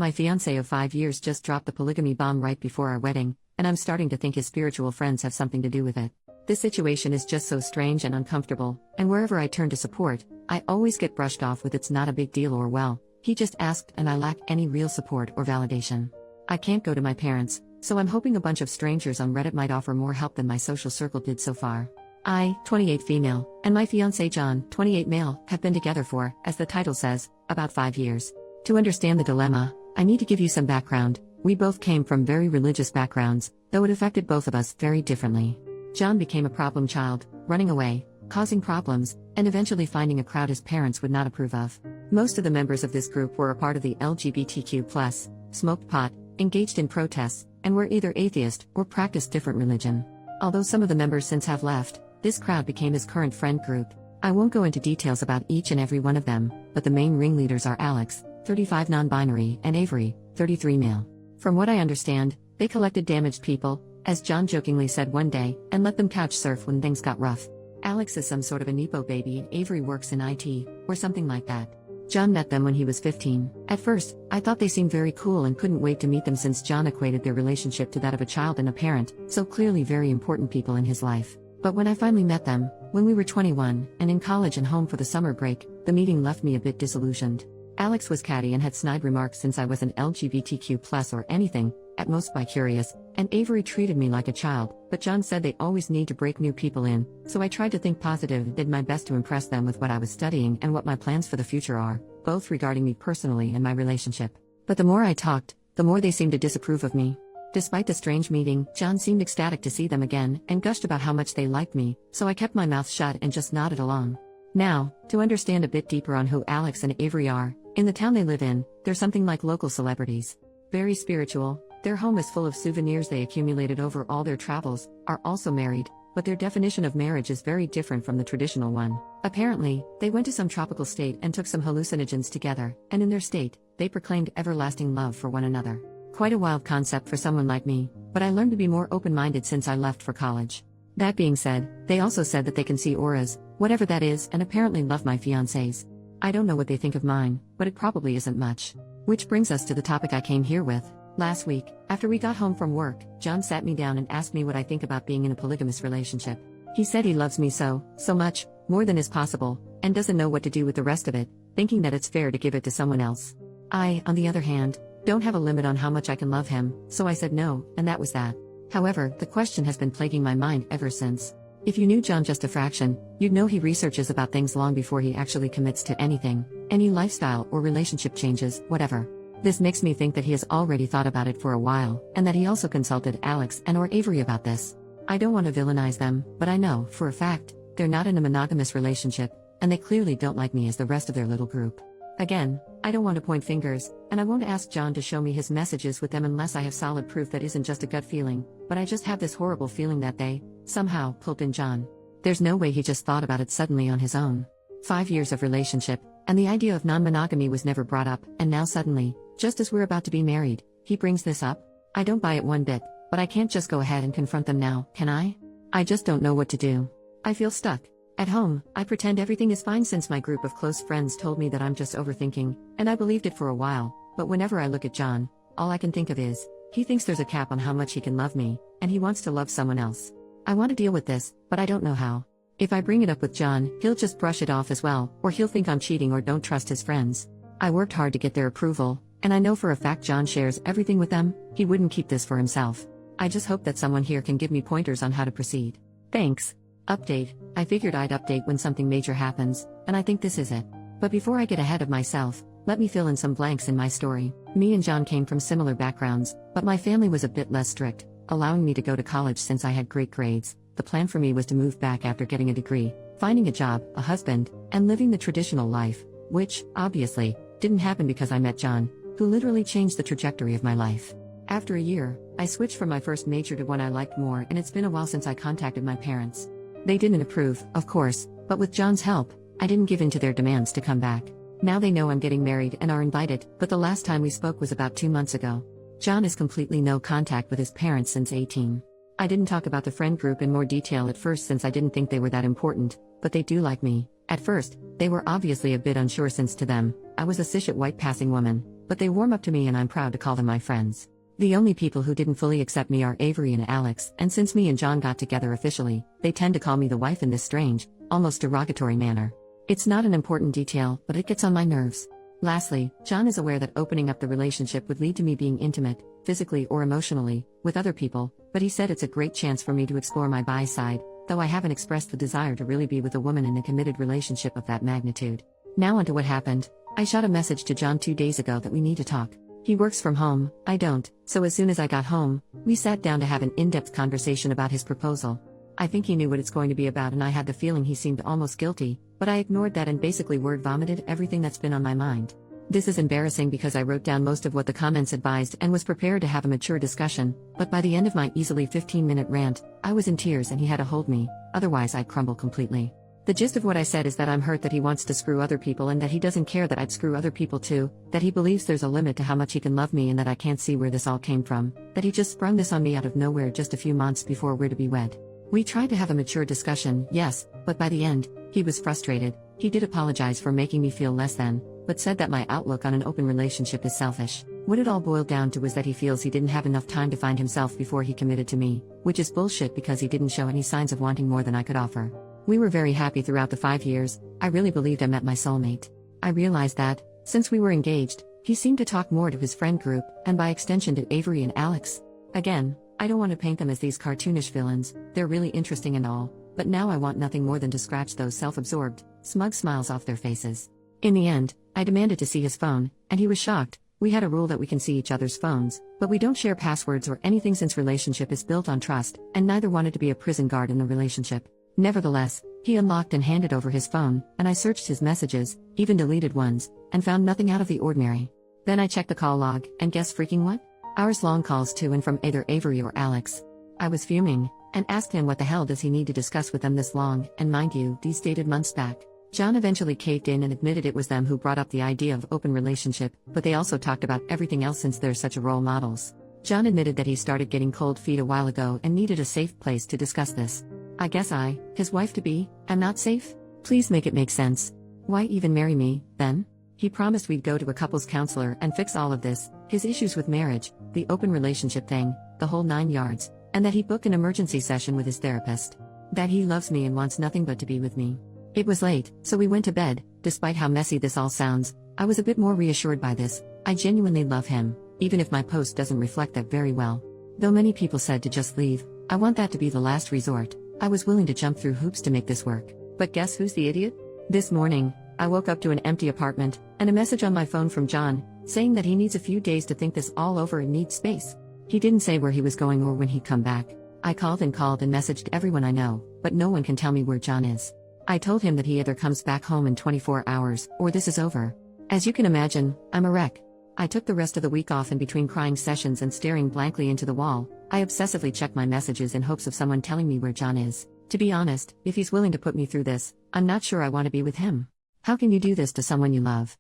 My fiancé of 5 years just dropped the polygamy bomb right before our wedding, and I'm starting to think his spiritual friends have something to do with it. This situation is just so strange and uncomfortable, and wherever I turn to support, I always get brushed off with "it's not a big deal" or "well, he just asked," and I lack any real support or validation. I can't go to my parents, so I'm hoping a bunch of strangers on Reddit might offer more help than my social circle did so far. I, 28 female, and my fiancé John, 28 male, have been together for, as the title says, about 5 years. To understand the dilemma, I need to give you some background. We both came from very religious backgrounds, though it affected both of us very differently. John became a problem child, running away, causing problems, and eventually finding a crowd his parents would not approve of. Most of the members of this group were a part of the LGBTQ+, smoked pot, engaged in protests, and were either atheist or practiced different religion. Although some of the members since have left, this crowd became his current friend group. I won't go into details about each and every one of them, but the main ringleaders are Alex, 35 non-binary, and Avery, 33 male. From what I understand, they collected damaged people, as John jokingly said one day, and let them couch surf when things got rough. Alex is some sort of a Nepo baby and Avery works in IT, or something like that. John met them when he was 15. At first, I thought they seemed very cool and couldn't wait to meet them since John equated their relationship to that of a child and a parent, so clearly very important people in his life. But when I finally met them, when we were 21, and in college and home for the summer break, the meeting left me a bit disillusioned. Alex was catty and had snide remarks since I wasn't LGBTQ+ or anything, at most bi-curious, and Avery treated me like a child, but John said they always need to break new people in, so I tried to think positive and did my best to impress them with what I was studying and what my plans for the future are, both regarding me personally and my relationship. But the more I talked, the more they seemed to disapprove of me. Despite the strange meeting, John seemed ecstatic to see them again, and gushed about how much they liked me, so I kept my mouth shut and just nodded along. Now, to understand a bit deeper on who Alex and Avery are, in the town they live in, they're something like local celebrities. Very spiritual, their home is full of souvenirs they accumulated over all their travels, are also married, but their definition of marriage is very different from the traditional one. Apparently, they went to some tropical state and took some hallucinogens together, and in their state, they proclaimed everlasting love for one another. Quite a wild concept for someone like me, but I learned to be more open-minded since I left for college. That being said, they also said that they can see auras, whatever that is, and apparently love my fiancés. I don't know what they think of mine, but it probably isn't much. Which brings us to the topic I came here with. Last week, after we got home from work, John sat me down and asked me what I think about being in a polygamous relationship. He said he loves me so much, more than is possible, and doesn't know what to do with the rest of it, thinking that it's fair to give it to someone else. I, on the other hand, don't have a limit on how much I can love him, so I said no, and that was that. However, the question has been plaguing my mind ever since. If you knew John just a fraction, you'd know he researches about things long before he actually commits to anything, any lifestyle or relationship changes, whatever. This makes me think that he has already thought about it for a while, and that he also consulted Alex and or Avery about this. I don't want to villainize them, but I know, for a fact, they're not in a monogamous relationship, and they clearly don't like me as the rest of their little group. Again, I don't want to point fingers, and I won't ask John to show me his messages with them unless I have solid proof that isn't just a gut feeling, but I just have this horrible feeling that they, somehow, pulled in John. There's no way he just thought about it suddenly on his own. 5 years of relationship, and the idea of non-monogamy was never brought up, and now suddenly, just as we're about to be married, he brings this up? I don't buy it one bit, but I can't just go ahead and confront them now, can I? I just don't know what to do. I feel stuck. At home, I pretend everything is fine since my group of close friends told me that I'm just overthinking, and I believed it for a while, but whenever I look at John, all I can think of is, he thinks there's a cap on how much he can love me, and he wants to love someone else. I want to deal with this, but I don't know how. If I bring it up with John, he'll just brush it off as well, or he'll think I'm cheating or don't trust his friends. I worked hard to get their approval, and I know for a fact John shares everything with them. He wouldn't keep this for himself. I just hope that someone here can give me pointers on how to proceed. Thanks. Update. I figured I'd update when something major happens, and I think this is it. But before I get ahead of myself, let me fill in some blanks in my story. Me and John came from similar backgrounds, but my family was a bit less strict, allowing me to go to college since I had great grades. The plan for me was to move back after getting a degree, finding a job, a husband, and living the traditional life, which, obviously, didn't happen because I met John, who literally changed the trajectory of my life. After a year, I switched from my first major to one I liked more, and it's been a while since I contacted my parents. They didn't approve, of course, but with John's help, I didn't give in to their demands to come back. Now they know I'm getting married and are invited, but the last time we spoke was about 2 months ago. John has completely no contact with his parents since 18. I didn't talk about the friend group in more detail at first since I didn't think they were that important, but they do like me. At first, they were obviously a bit unsure since to them, I was a cishet white passing woman, but they warm up to me and I'm proud to call them my friends. The only people who didn't fully accept me are Avery and Alex, and since me and John got together officially, they tend to call me the wife in this strange, almost derogatory manner. It's not an important detail, but it gets on my nerves. Lastly, John is aware that opening up the relationship would lead to me being intimate, physically or emotionally, with other people, but he said it's a great chance for me to explore my bi side, though I haven't expressed the desire to really be with a woman in a committed relationship of that magnitude. Now onto what happened. I shot a message to John 2 days ago that we need to talk. He works from home, I don't, so as soon as I got home, we sat down to have an in-depth conversation about his proposal. I think he knew what it's going to be about and I had the feeling he seemed almost guilty, but I ignored that and basically word vomited everything that's been on my mind. This is embarrassing because I wrote down most of what the comments advised and was prepared to have a mature discussion, but by the end of my easily 15-minute rant, I was in tears and he had to hold me, otherwise I'd crumble completely. The gist of what I said is that I'm hurt that he wants to screw other people and that he doesn't care that I'd screw other people too, that he believes there's a limit to how much he can love me and that I can't see where this all came from, that he just sprung this on me out of nowhere just a few months before we're to be wed. We tried to have a mature discussion, yes, but by the end, he was frustrated. He did apologize for making me feel less than, but said that my outlook on an open relationship is selfish. What it all boiled down to was that he feels he didn't have enough time to find himself before he committed to me, which is bullshit because he didn't show any signs of wanting more than I could offer. We were very happy throughout the 5 years. I really believed I met my soulmate. I realized that, since we were engaged, he seemed to talk more to his friend group, and by extension to Avery and Alex. Again, I don't want to paint them as these cartoonish villains, they're really interesting and all, but now I want nothing more than to scratch those self-absorbed, smug smiles off their faces. In the end, I demanded to see his phone, and he was shocked. We had a rule that we can see each other's phones, but we don't share passwords or anything since relationship is built on trust, and neither wanted to be a prison guard in the relationship. Nevertheless, he unlocked and handed over his phone, and I searched his messages, even deleted ones, and found nothing out of the ordinary. Then I checked the call log, and guess freaking what? Hours-long calls to and from either Avery or Alex. I was fuming, and asked him what the hell does he need to discuss with them this long, and mind you, these dated months back. John eventually caved in and admitted it was them who brought up the idea of open relationship, but they also talked about everything else since they're such role models. John admitted that he started getting cold feet a while ago and needed a safe place to discuss this. I guess I, his wife-to-be, am not safe? Please make it make sense. Why even marry me, then? He promised we'd go to a couples counselor and fix all of this, his issues with marriage, the open relationship thing, the whole 9 yards, and that he'd book an emergency session with his therapist. That he loves me and wants nothing but to be with me. It was late, so we went to bed. Despite how messy this all sounds, I was a bit more reassured by this. I genuinely love him, even if my post doesn't reflect that very well. Though many people said to just leave, I want that to be the last resort. I was willing to jump through hoops to make this work. But guess who's the idiot? This morning, I woke up to an empty apartment, and a message on my phone from John, saying that he needs a few days to think this all over and needs space. He didn't say where he was going or when he'd come back. I called and messaged everyone I know, but no one can tell me where John is. I told him that he either comes back home in 24 hours, or this is over. As you can imagine, I'm a wreck. I took the rest of the week off in between crying sessions and staring blankly into the wall. I obsessively checked my messages in hopes of someone telling me where John is. To be honest, if he's willing to put me through this, I'm not sure I want to be with him. How can you do this to someone you love?